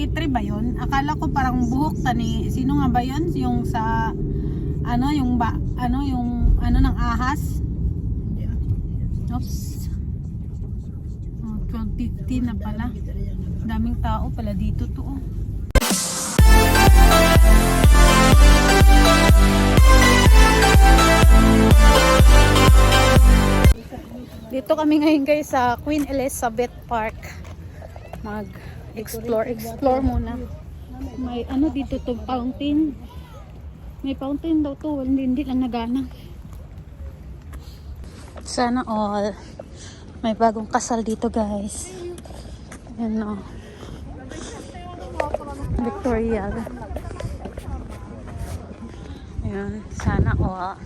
Dimitri ba yun? Akala ko parang buhok tani. Sino nga ba yun? Yung sa ano, yung ng ahas? Oops. Oh, 12:50 na pala. Daming tao pala dito to. Oh. Dito kami ngayon guys sa Queen Elizabeth Park. Explore muna. May ano dito to, fountain. May fountain daw to, hindi lang nagana. Sana all. May bagong kasal dito guys. Ayan o. Victoria. Ayan, sana all.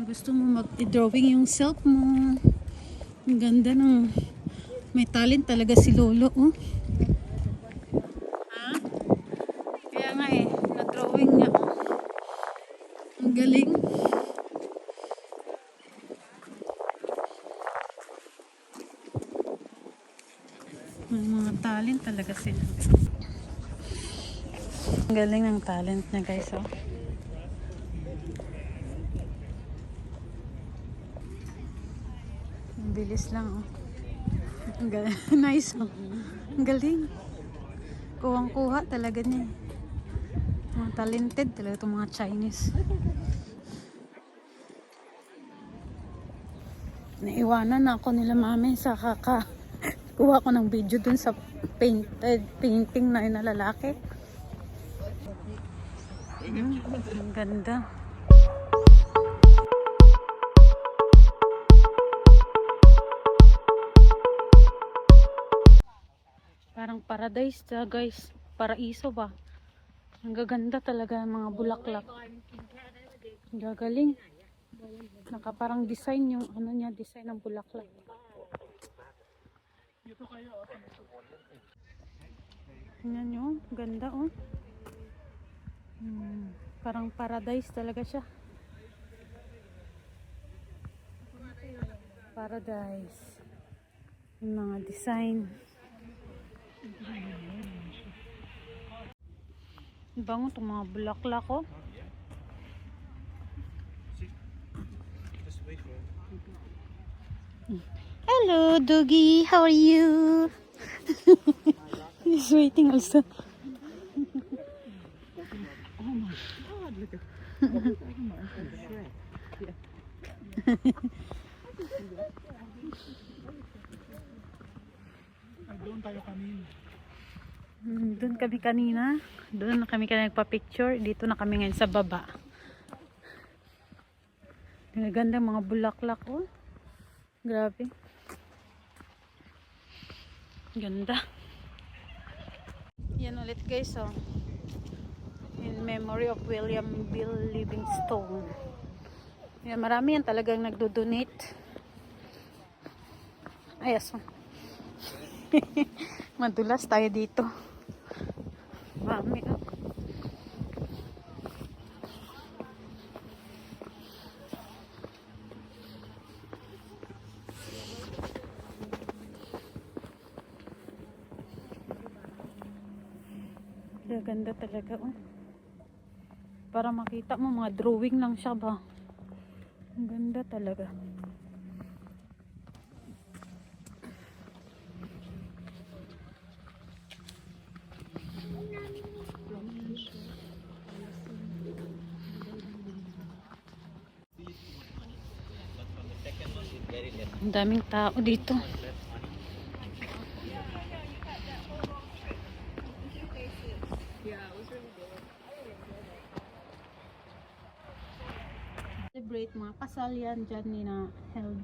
Gusto mo mag-drawing yung self mo. Ang ganda ng may talent talaga si Lolo, oh. Ha? Kaya nga eh, na-drawing niya, oh. Ang galing. May mga talent talaga sila. Ang galing ng talent niya guys, oh. Ang bilis lang, oh. Ang galing. Nice, oh. Ang galing. Kuwang-kuha talaga niya. Mga talented talaga itong mga Chinese. Naiwanan na ako nila mami sa kuha ko ng video dun sa painting na yun na lalaki. Ang ganda. Parang paradise guys. Paraiso ba? Ang gaganda talaga ng mga bulaklak. Gagaling. Nakaparang design yung ano niya, design ng bulaklak. Tingnan nyo, ganda oh. Parang paradise talaga siya. Paradise. Yung mga design. Bango itong mga bulaklak oh. Hello doggy, how are you? He's waiting also. Oh my god, look at doon tayo kanina. Doon kami kanina. Doon na kami nagpa-picture. Dito na kami ngayon sa baba. Ang ganda mga bulaklak oh. Grabe. Ganda. Yan ulit guys oh. In memory of William Bill Livingstone. Yan, marami yan talagang nagdo-donate. Ayos. Madulas tayo dito. Marami oh. Ganda talaga oh. Para makita mo mga drawing lang siya ba. Ang ganda talaga. Ang daming tao dito. Celebrate mga kasal yan dyan ni na held.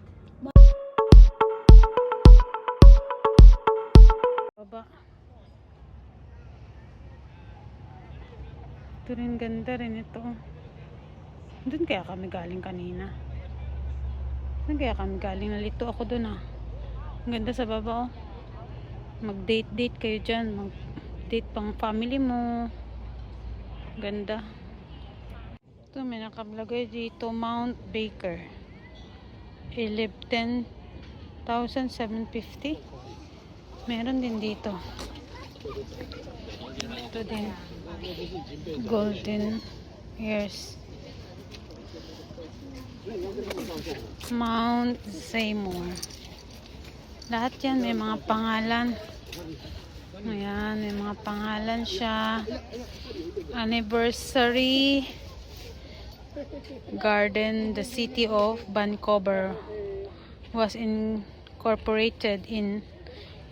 Baba. Ito rin ganda rin ito. Doon kaya kami galing kanina. Doon kaya kami galing. Nalito ako doon ah. Ang ganda sa baba oh. Mag-date-date kayo dyan. Mag-date pang family mo. Ganda. Ito, may nakablagay dito. Mount Baker. 10,750. Meron din dito. Ito din. Golden ears. Mount Seymour. Lahat yan may mga pangalan. Ayan, may mga pangalan siya. Anniversary Garden, the city of Vancouver was incorporated in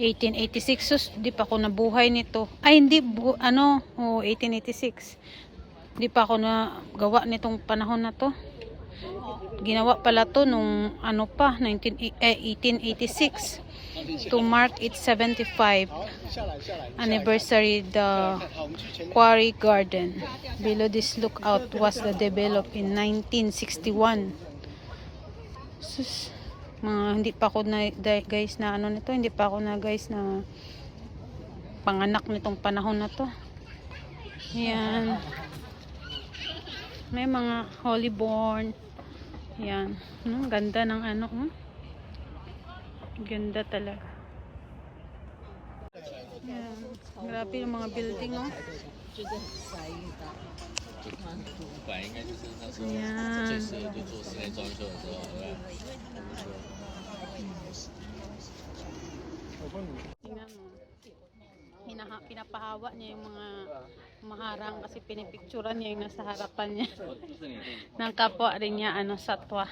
1886. Sus, di pa ako nabuhay nito. Ay, hindi, 1886. Di pa ako nagawa nitong panahon na to. Ginawa pala to nung 1886 to mark its 75 anniversary. The Quarry Garden below this lookout was developed in 1961. Sus, mga hindi pa ako na guys na nito, hindi pa ako na guys na panganak nitong panahon na to. Yan. May mga Holyborn. Yan. Ganda ng ganda talaga. Yan. Grabe yung mga building, oh. Yan. Tingnan mo. Pinapahawa niya yung mga maharang kasi pinipicturan niya yung nasa harapan niya. Nang kapwa rin niya satwa.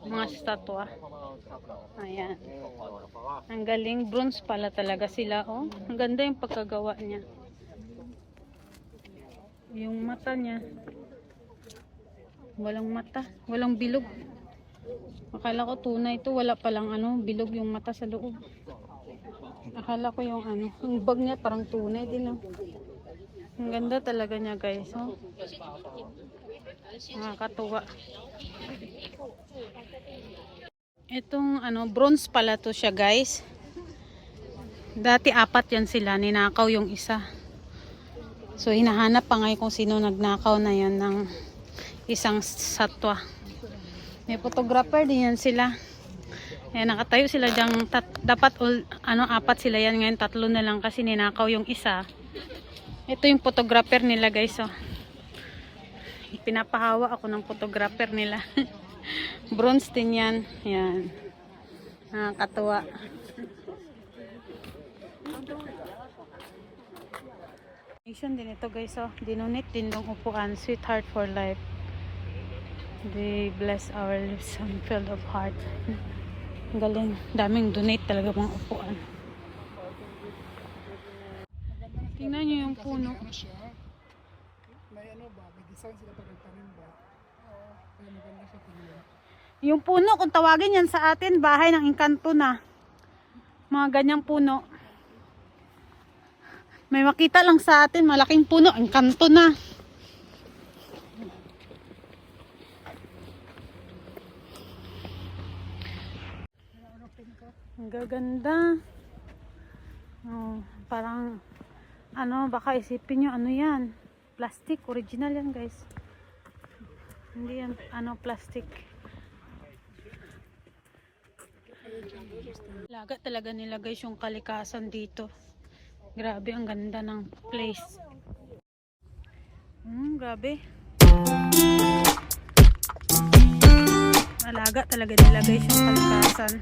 Mga statwa. Ayan. Ang galing, bronze pala talaga sila, oh. Ang ganda yung pagkagawa niya. Yung mata niya. Walang mata, walang bilog. Akala ko tunay ito, wala palang bilog yung mata sa loob. Akala ko yung yung bag niya parang tunay din, oh. Ang ganda talaga niya, guys, oh. Nakakatuwa. Itong bronze pala to siya, guys. Dati 4 yan sila, ninakaw yung isa. So hinahanap pa ngayon kung sino nagnakaw na yan ng isang satwa. May photographer din yan sila. Ayan, nakatayo sila diyang dapat 4 sila yan, ngayon 3 na lang kasi ninakaw yung isa. Ito yung photographer nila, guys, oh. Pinapahawa ako ng photographer nila. Bronze din yan. Yan. Nakakatuwa. Nation din ito, guys, oh. Dinonate din ng upuan. Sweetheart for life. They bless our lives and filled of heart. Ang galing. Daming donate talaga mga upuan. Tingnan nyo yung puno. May may design sila pag nagtanim ba? Kaya maganda siya tingnan. Yung puno, kung tawagin yan sa atin, bahay ng engkanto na. Mga ganyang puno. May makita lang sa atin, malaking puno, engkanto na. Ang gaganda. Oh, parang baka isipin nyo yan. Plastic, original yan, guys. Hindi yan plastic. Laga talaga nila, guys, yung kalikasan dito. Grabe, ang ganda ng place. Grabe. Alaga talaga nila, guys, yung kalikasan.